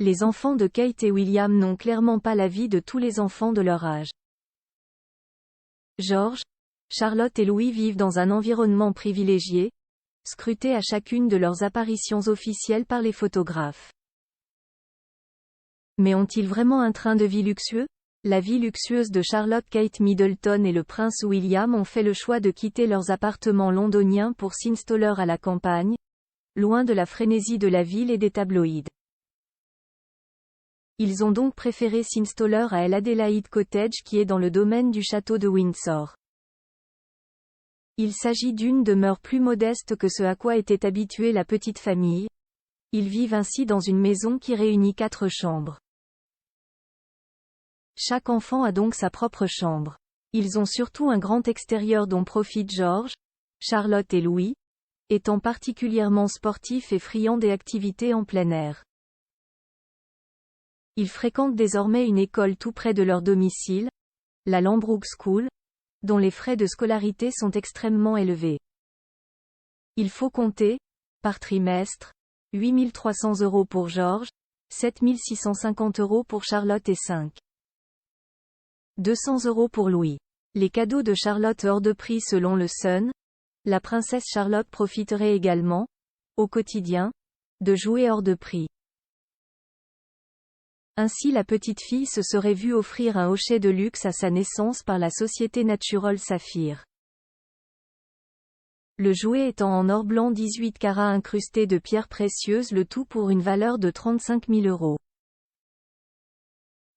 les enfants de Kate et William n'ont clairement pas la vie de tous les enfants de leur âge. George, Charlotte et Louis vivent dans un environnement privilégié, scrutés à chacune de leurs apparitions officielles par les photographes. Mais ont-ils vraiment un train de vie luxueux? La vie luxueuse de Charlotte Kate Middleton et le prince William ont fait le choix de quitter leurs appartements londoniens pour s'installer à la campagne, loin de la frénésie de la ville et des tabloïds. Ils ont donc préféré s'installer à El Adelaide Cottage qui est dans le domaine du château de Windsor. Il s'agit d'une demeure plus modeste que ce à quoi était habituée la petite famille. Ils vivent ainsi dans une maison qui réunit 4 chambres. Chaque enfant a donc sa propre chambre. Ils ont surtout un grand extérieur dont profitent George, Charlotte et Louis, étant particulièrement sportifs et friands des activités en plein air. Ils fréquentent désormais une école tout près de leur domicile, la Lambrook School, dont les frais de scolarité sont extrêmement élevés. Il faut compter, par trimestre, 8 300 € pour George, 7 650 € pour Charlotte et 200 € pour Louis. Les cadeaux de Charlotte hors de prix selon le Sun. La princesse Charlotte profiterait également, au quotidien, de jouets hors de prix. Ainsi la petite fille se serait vue offrir un hochet de luxe à sa naissance par la société Natural Saphir. Le jouet étant en or blanc 18 carats incrusté de pierres précieuses, le tout pour une valeur de 35 000 €.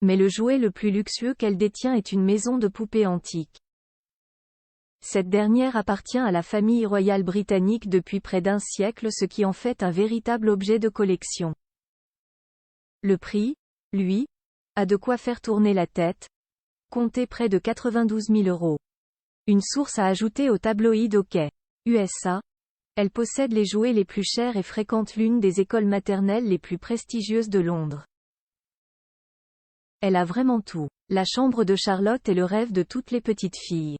Mais le jouet le plus luxueux qu'elle détient est une maison de poupées antique. Cette dernière appartient à la famille royale britannique depuis près d'1 siècle, ce qui en fait un véritable objet de collection. Le prix, lui, a de quoi faire tourner la tête. Comptez près de 92 000 €. Une source a ajouté au tabloïd OK. USA. Elle possède les jouets les plus chers et fréquente l'une des écoles maternelles les plus prestigieuses de Londres. Elle a vraiment tout. La chambre de Charlotte est le rêve de toutes les petites filles.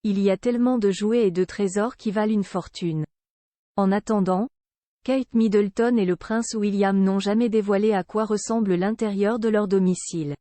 Il y a tellement de jouets et de trésors qui valent une fortune. En attendant, Kate Middleton et le prince William n'ont jamais dévoilé à quoi ressemble l'intérieur de leur domicile.